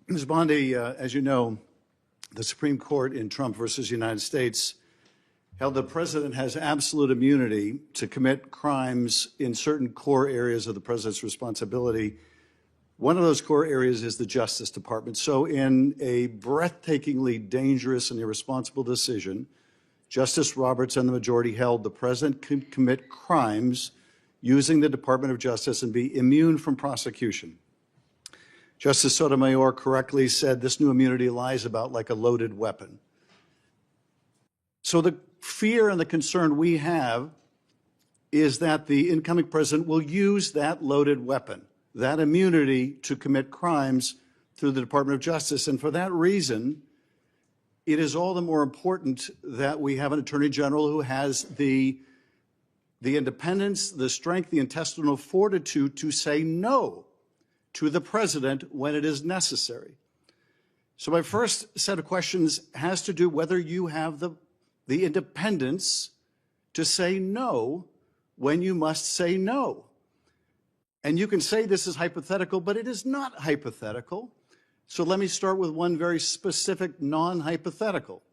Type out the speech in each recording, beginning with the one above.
Ms. Bondi, as you know, the Supreme Court in Trump versus United States held the president has absolute immunity to commit crimes in certain core areas of the president's responsibility. One of those core areas is the Justice Department. So in a breathtakingly dangerous and irresponsible decision, Justice Roberts and the majority held the president could commit crimes using the Department of Justice and be immune from prosecution. Justice Sotomayor correctly said this new immunity lies about like a loaded weapon. So the fear and the concern we have is that the incoming president will use that loaded weapon, that immunity, to commit crimes through the Department of Justice. And for that reason, it is all the more important that we have an attorney general who has the independence, the strength, the intestinal fortitude to say no to the president when it is necessary. So my first set of questions has to do whether you have the independence to say no when you must say no. And you can say this is hypothetical, but it is not hypothetical. So let me start with one very specific non-hypothetical.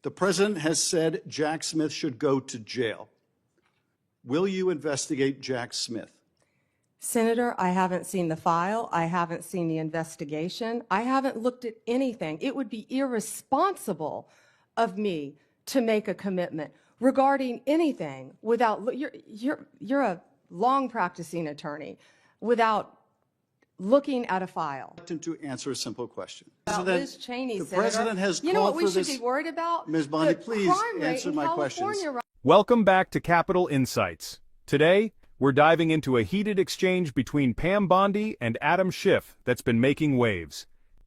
The president has said Jack Smith should go to jail. Will you investigate Jack Smith? Senator, I haven't seen the file. I haven't seen the investigation. I haven't looked at anything. It would be irresponsible of me to make a commitment regarding anything without, you're a long practicing attorney, without looking at a file. To answer a simple question. About Liz Cheney, the Senator. president has called you know what we for should this. be worried about? Ms. Bondi, The please crime rate answer in my California questions. right Welcome back to Capitol Insights. Today, we're diving into a heated exchange between Pam Bondi and Adam Schiff that's been making waves.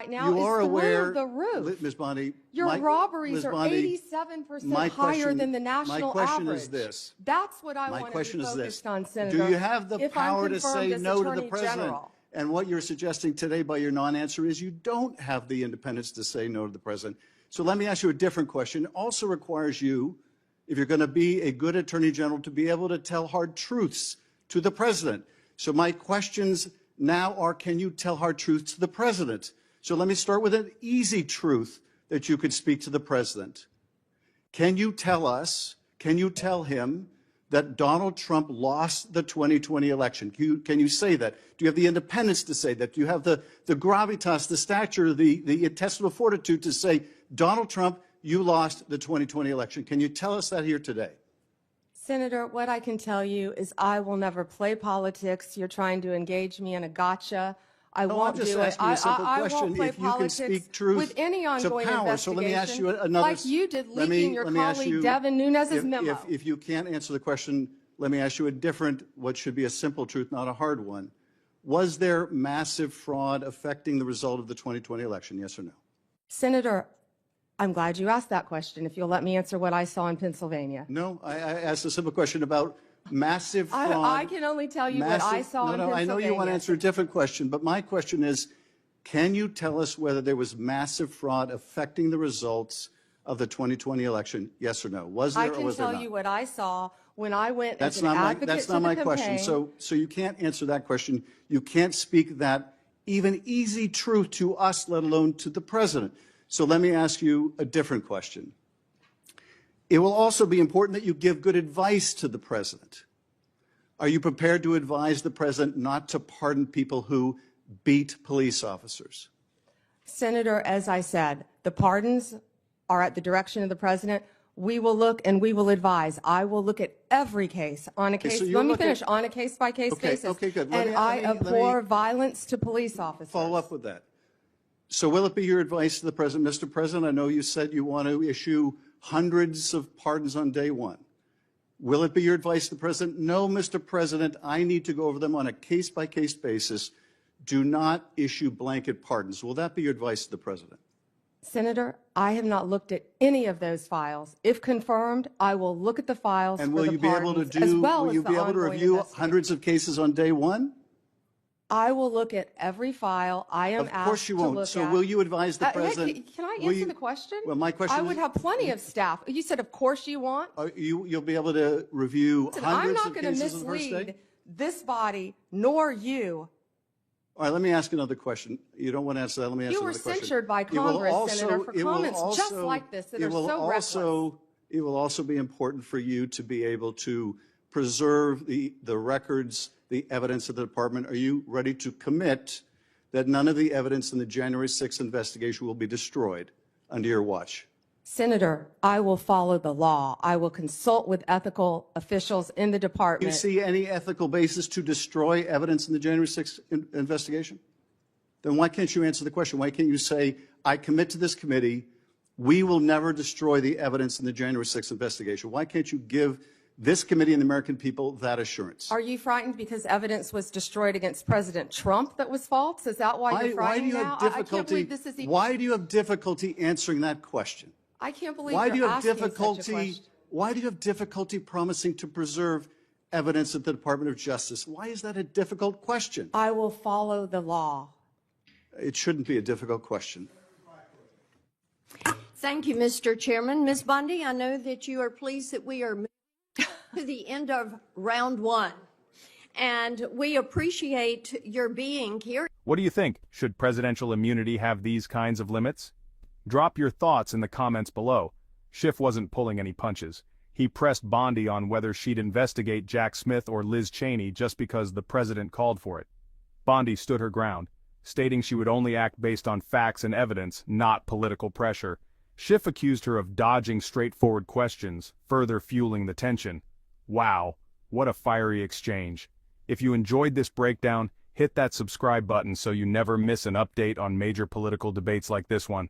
now You is are through aware, the roof. Ms. Bondi, Your robberies Ms. are Bondi, 87% higher than the national my question average. is this. That's what I My want to question be is focused this. on, Senator. Do you have the if I'm power to say confirmed as no to the Attorney president? General. And what you're suggesting today by your non-answer is you don't have the independence to say no to the president. So let me ask you a different question. It also requires you, if you're going to be a good attorney general, to be able to tell hard truths to the president. So my questions now are, can you tell hard truths to the president? So let me start with an easy truth that you could speak to the president. Can you tell us, can you tell him that Donald Trump lost the 2020 election? Can you say that? Do you have the independence to say that? Do you have the gravitas, the stature, the intestinal fortitude to say, Donald Trump, you lost the 2020 election? Can you tell us that here today? Senator, what I can tell you is I will never play politics. You're trying to engage me in a gotcha. I won't do it. I'm just asking you a simple question. won't play If you can politics speak truth with any ongoing to power. investigation, So let me ask you another. like you did leaking your colleague Devin Nunes's memo. If you can't answer the question, let me ask you a different, what should be a simple truth, not a hard one. Was there massive fraud affecting the result of the 2020 election, yes or no? Senator, I'm glad you asked that question, if you'll let me answer what I saw in Pennsylvania. No, I asked a simple question about massive fraud. I can only tell you what I saw in Pennsylvania. I know you want to answer a different question, but my question is, can you tell us whether there was massive fraud affecting the results of the 2020 election, yes or no? Was there or was there not? I can tell you what I saw when I went That's as an advocate to the That's not my question. campaign. So you can't answer that question. You can't speak that even easy truth to us, let alone to the president. So let me ask you a different question. It will also be important that you give good advice to the president. Are you prepared to advise the president not to pardon people who beat police officers? Senator, as I said, the pardons are at the direction of the president. We will look and we will advise. I will look at every case on a case. So let me finish. On a case-by-case basis. Okay, good. And I abhor violence to police officers. Follow up with that. So will it be your advice to the president, Mr. President, I know you said you want to issue hundreds of pardons on day one. Will it be your advice to the president? No, Mr. President, I need to go over them on a case-by-case basis. Do not issue blanket pardons. Will that be your advice to the president? Senator, I have not looked at any of those files. If confirmed, I will look at the files and for will the you be able to pardons, as well will as you the be able to ongoing review investigation. hundreds of cases on day one? I will look at every file I am asked to look at. Of course you won't. So will you advise the president? Can I answer the question? Well, my question I is, would have plenty of staff. You said, of course you want. You'll be able to review Listen, hundreds I'm of not going to cases on the first day? mislead this body nor you All right, let me ask another question. You don't want to answer that. Let me ask You another were question. censured by It will Congress, also- Senator, for it will comments just also- like this that it are will so also- It will also be important for you to be able to preserve the records, the evidence of the department. Are you ready to commit that none of the evidence in the January 6th investigation will be destroyed under your watch? Senator, I will follow the law. I will consult with ethical officials in the Do you department. see any ethical basis to destroy evidence in the January 6th investigation? Then why can't you answer the question? Why can't you say, I commit to this committee, we will never destroy the evidence in the January 6th investigation? Why can't you give this committee and the American people that assurance? Are you frightened because evidence was destroyed against President Trump that was false? Is that why you're Why do frightened you now? have I can't difficulty? believe this is even, Why do you have difficulty answering that question? I can't believe Why do you you're have asking such a difficulty? question. Why do you have difficulty promising to preserve evidence at the Department of Justice? Why is that a difficult question? I will follow the law. It shouldn't be a difficult question. Thank you, Mr. Chairman. Ms. Bondi, I know that you are pleased that we are moving to the end of round one, and we appreciate your being here. What do you think? Should presidential immunity have these kinds of limits? Drop your thoughts in the comments below. Schiff wasn't pulling any punches. He pressed Bondi on whether she'd investigate Jack Smith or Liz Cheney just because the president called for it. Bondi stood her ground, stating she would only act based on facts and evidence, not political pressure. Schiff accused her of dodging straightforward questions, further fueling the tension. Wow, what a fiery exchange. If you enjoyed this breakdown, hit that subscribe button so you never miss an update on major political debates like this one.